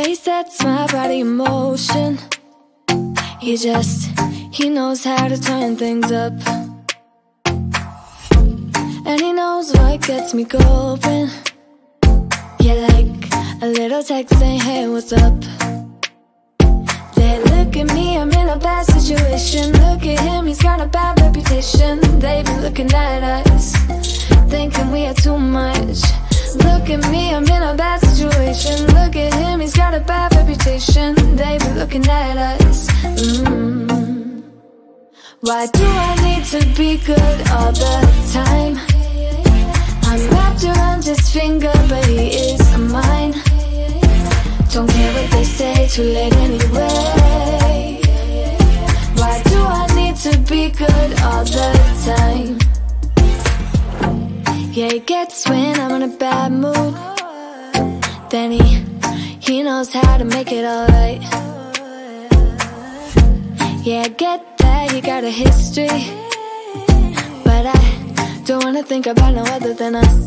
Yeah, he sets my body in motion. He knows how to turn things up. And he knows what gets me going. Yeah, like a little text saying, hey, what's up? They look at me, I'm in a bad situation. Look at him, he's got a bad reputation. They be looking at us, thinking we are too much. Look at me, I'm in a bad situation. Look at him, he's got a bad reputation. They be looking at us. Why do I need to be good all the time? I'm wrapped around his finger, but he is mine. Don't care what they say, too late anyway. Why do I need to be good all the time? Yeah, he gets when I'm in a bad mood. Then he knows how to make it alright. Yeah, I get that you got a history, but I don't wanna think about no other than us.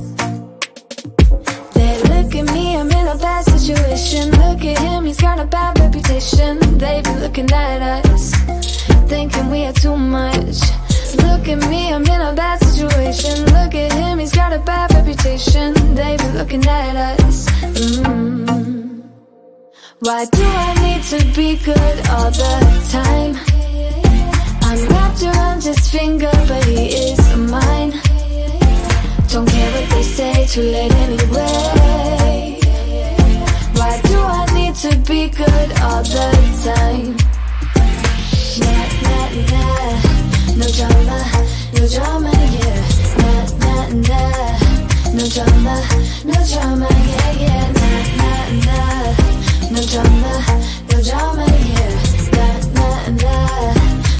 They look at me, I'm in a bad situation. Look at him, he's got a bad reputation. They be looking at us, thinking we are too much. Look at me, I'm in a bad situation. Look at him, he's got a bad reputation. They be looking at us. Why do I need to be good all the time? I'm wrapped around his finger, but he is mine. Don't care what they say, too late anyway. Why do I need to be good all the time? Nah, nah, nah. No drama, no drama, yeah. Nah, nah, nah. No drama, no drama, yeah, yeah. Nah, nah, nah. No drama, no drama, yeah. Nah, nah, nah.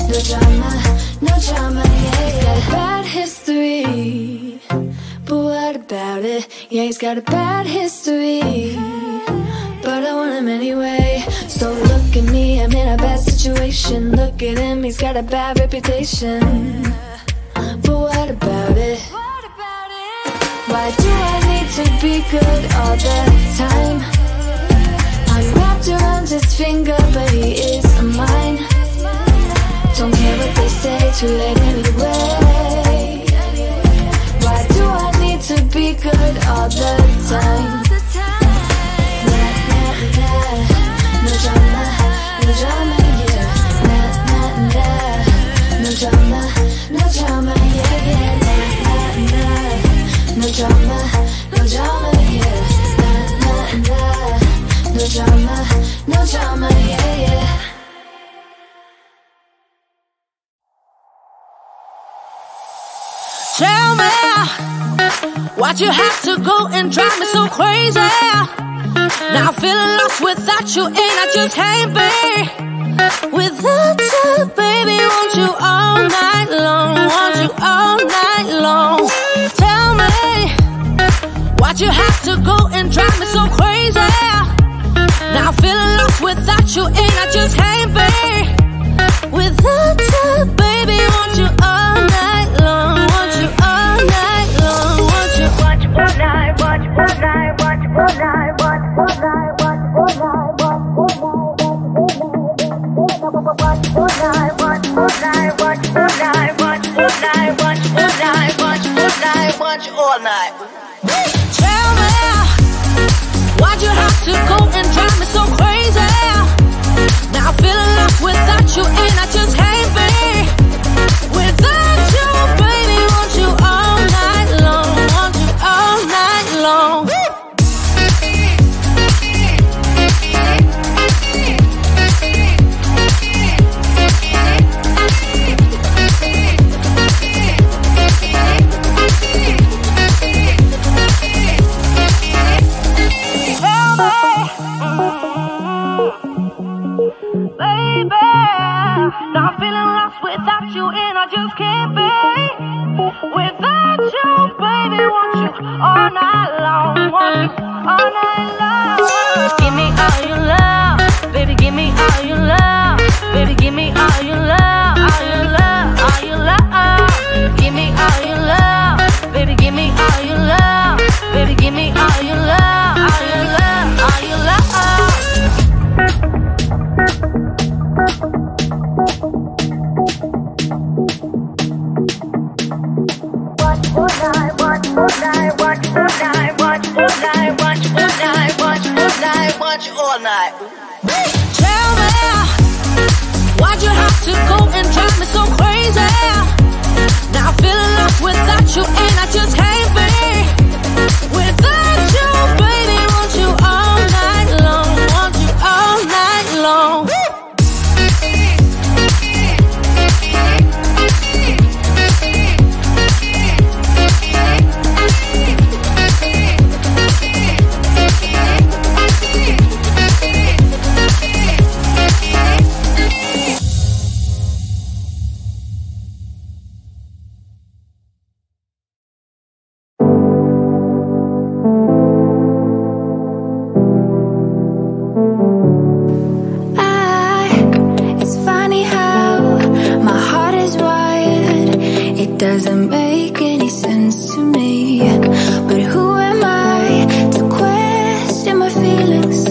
No drama, no drama, yeah, yeah. He's got a bad history, but what about it? Yeah, he's got a bad history, but I want him anyway. So look at me, I'm in a bad situation. Look at him, he's got a bad reputation, but what about it? Why do I need to be good all the time? I'm wrapped around his finger, but he is mine. Don't care what they say, too late anyway. Why do I need to be good all the time? Nah, nah, nah. No drama, no drama, yeah. Nah, nah, nah. No drama, no drama, yeah, yeah. Nah, nah, nah. No drama, no drama, yeah. Nah, nah, nah. No drama, no drama, yeah, yeah. Tell me, why'd you have to go and drive me so crazy? Now I'm feeling lost without you, and I just can't be without you, baby. Want you all night long, want you all night long. Tell me, why'd you have to go and drive me so crazy? Now I'm feeling lost without you, and I just can't be without you, baby. Want you all night long, want you all night long, want you all night, want you all night, want you all night, want you all night, want you all night, want you all night, want you all night, want you all night, want you all night, want you all night, want you all night, want you all night. Tell me, why'd you have to go and drive me so crazy? Now I'm feeling lost without you, and I just can't be without you, baby. Want you all night long, want you all night long. Now I'm feeling lost without you, and I just can't be without you, baby. Want you all night long, want you all night long. Give me all your love, baby. Give me all your love, baby. Give me all your love, all your love, all your love. Give me all your love, baby. Give me all your love, baby. Give me all your love, all your love, all your love. doesn't make any sense to me. But who am I to question my feelings?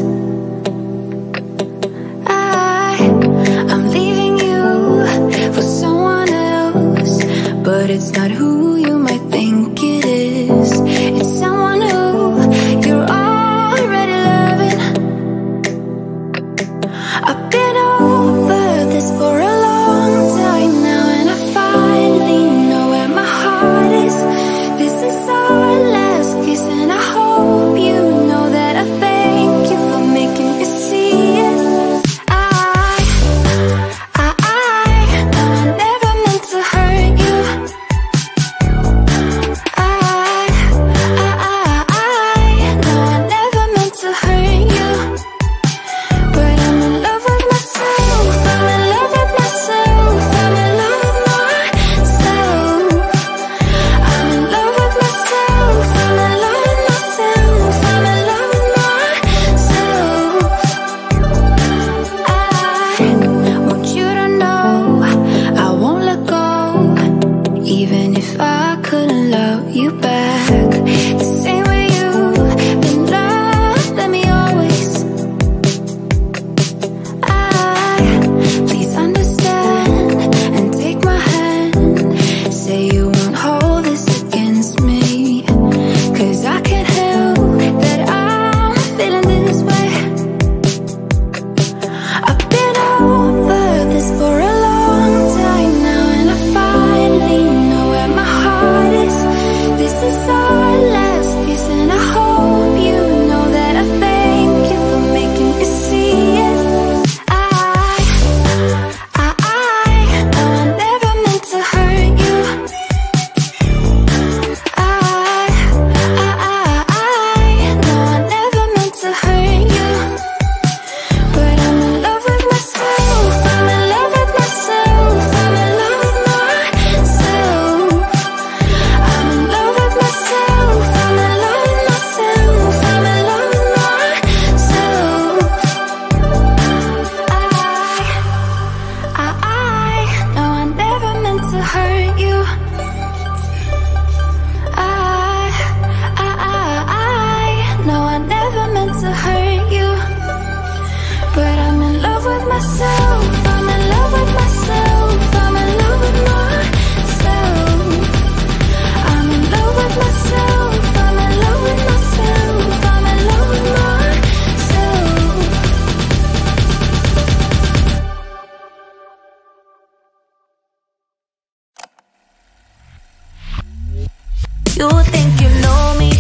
I'm leaving you for someone else, but it's not who you might think it is. It's someone who you're already loving. I've been over this for a long time now, and I finally know where my heart is. This is our last kiss, and I hope you know that I thank you for making me see it. I never meant to hurt you. You think you know me?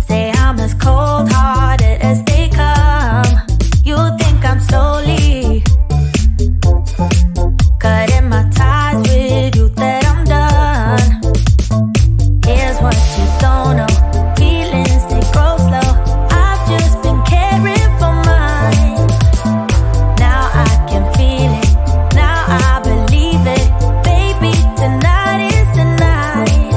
Say I'm as cold-hearted as they come. You think I'm slowly cutting my ties with you, that I'm done. Here's what you don't know. Feelings, they grow slow. I've just been caring for mine. Now I can feel it. Now I believe it. Baby, tonight is the night.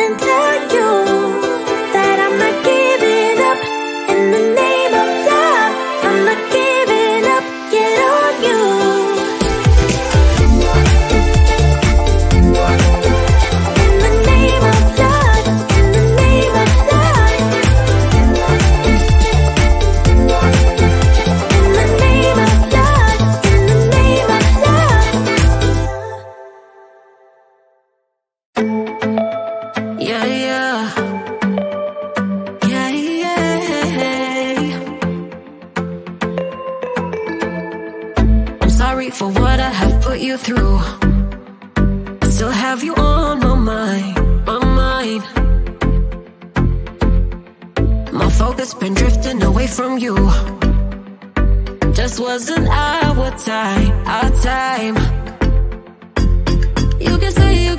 and tell you that I'm not giving up. In the name of love, I'm not giving up yet on you. In the name of love, in the name of love. In the name of love, in the name of love. Yeah, yeah. Yeah, yeah. I'm sorry for what I have put you through. I still have you on my mind, my mind. My focus been drifting away from you. Just wasn't our time, our time. You can say you